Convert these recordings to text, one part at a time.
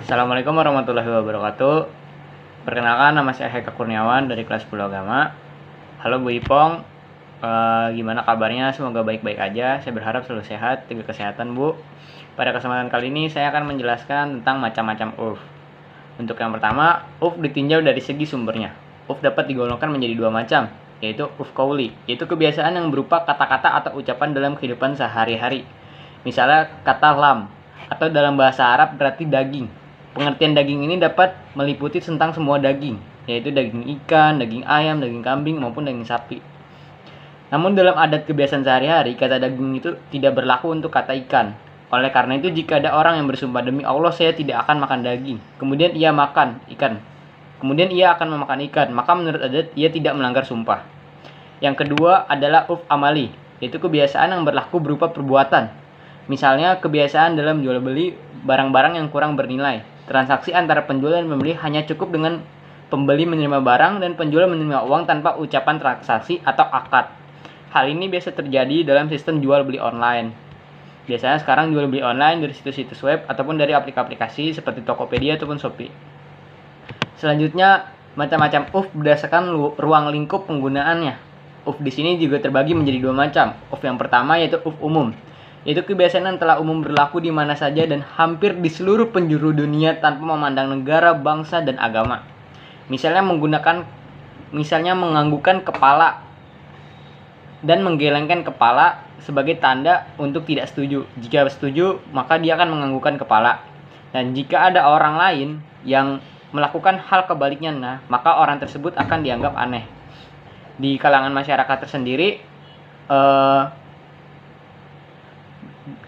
Assalamualaikum warahmatullahi wabarakatuh. Perkenalkan, nama saya Heka Kurniawan dari kelas 10 Agama. Halo Bu Ipong, gimana kabarnya? Semoga baik-baik aja. Saya berharap selalu sehat, jaga kesehatan Bu. Pada kesempatan kali ini saya akan menjelaskan tentang macam-macam urf. Untuk yang pertama, urf ditinjau dari segi sumbernya. Urf dapat digolongkan menjadi dua macam, yaitu urf qauli, yaitu kebiasaan yang berupa kata-kata atau ucapan dalam kehidupan sehari-hari. Misalnya kata lam, atau dalam bahasa Arab berarti daging. Pengertian daging ini dapat meliputi tentang semua daging, yaitu daging ikan, daging ayam, daging kambing, maupun daging sapi. Namun dalam adat kebiasaan sehari-hari, kata daging itu tidak berlaku untuk kata ikan. Oleh karena itu, jika ada orang yang bersumpah demi Allah saya tidak akan makan daging, kemudian ia makan ikan, kemudian ia akan memakan ikan, maka menurut adat ia tidak melanggar sumpah. Yang kedua adalah urf amali, yaitu kebiasaan yang berlaku berupa perbuatan. Misalnya kebiasaan dalam jual beli barang-barang yang kurang bernilai. Transaksi antara penjual dan pembeli hanya cukup dengan pembeli menerima barang dan penjual menerima uang tanpa ucapan transaksi atau akad. Hal ini biasa terjadi dalam sistem jual beli online. Biasanya sekarang jual beli online dari situs-situs web ataupun dari aplikasi seperti Tokopedia ataupun Shopee. Selanjutnya, macam-macam urf berdasarkan ruang lingkup penggunaannya. Urf di sini juga terbagi menjadi dua macam. Urf yang pertama yaitu urf umum, yaitu kebiasaan yang telah umum berlaku di mana saja dan hampir di seluruh penjuru dunia tanpa memandang negara, bangsa, dan agama. Misalnya menganggukkan kepala dan menggelengkan kepala sebagai tanda untuk tidak setuju. Jika setuju, maka dia akan menganggukkan kepala. Dan jika ada orang lain yang melakukan hal kebaliknya, maka orang tersebut akan dianggap aneh. Di kalangan masyarakat tersendiri,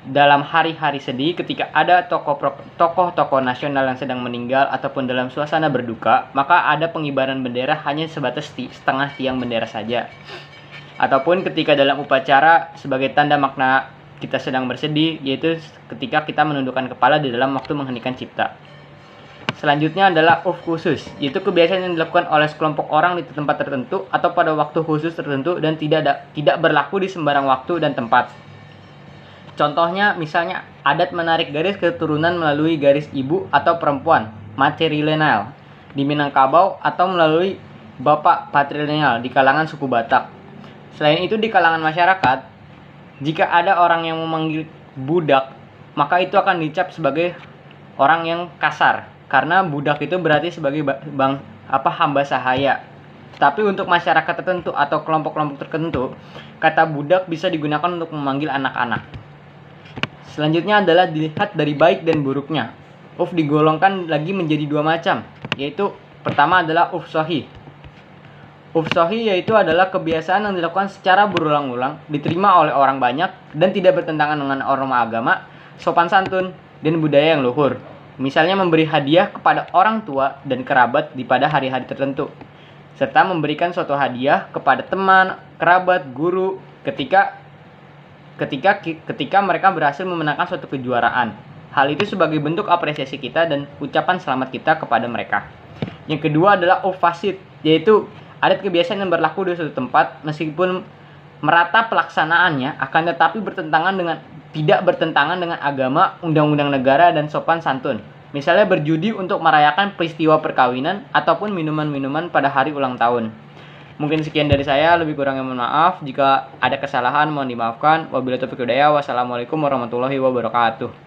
dalam hari-hari sedih ketika ada tokoh-tokoh nasional yang sedang meninggal ataupun dalam suasana berduka, maka ada pengibaran bendera hanya sebatas setengah tiang bendera saja. Ataupun ketika dalam upacara sebagai tanda makna kita sedang bersedih, yaitu ketika kita menundukkan kepala di dalam waktu mengheningkan cipta. Selanjutnya adalah urf khusus, yaitu kebiasaan yang dilakukan oleh sekelompok orang di tempat tertentu atau pada waktu khusus tertentu dan tidak berlaku di sembarang waktu dan tempat. Contohnya, misalnya adat menarik garis keturunan melalui garis ibu atau perempuan matrilineal di Minangkabau atau melalui bapak patrilineal di kalangan suku Batak. Selain itu, di kalangan masyarakat, jika ada orang yang memanggil budak, maka itu akan dicap sebagai orang yang kasar, karena budak itu berarti sebagai hamba sahaya. Tapi untuk masyarakat tertentu atau kelompok-kelompok tertentu, kata budak bisa digunakan untuk memanggil anak-anak. Selanjutnya adalah dilihat dari baik dan buruknya. Urf digolongkan lagi menjadi dua macam, yaitu pertama adalah urf sahih. Urf sahih yaitu adalah kebiasaan yang dilakukan secara berulang-ulang, diterima oleh orang banyak dan tidak bertentangan dengan norma agama, sopan santun, dan budaya yang luhur. Misalnya memberi hadiah kepada orang tua dan kerabat di pada hari-hari tertentu, serta memberikan suatu hadiah kepada teman, kerabat, guru ketika mereka berhasil memenangkan suatu kejuaraan. Hal itu sebagai bentuk apresiasi kita dan ucapan selamat kita kepada mereka. Yang kedua adalah urf fasid, yaitu adat kebiasaan yang berlaku di suatu tempat meskipun merata pelaksanaannya akan tetapi tidak bertentangan dengan agama, undang-undang negara, dan sopan santun. Misalnya berjudi untuk merayakan peristiwa perkawinan ataupun minuman-minuman pada hari ulang tahun. Mungkin sekian dari saya, lebih kurangnya mohon maaf. Jika ada kesalahan mohon dimaafkan. Wabillahi taufiq wal hidayah. Wassalamualaikum warahmatullahi wabarakatuh.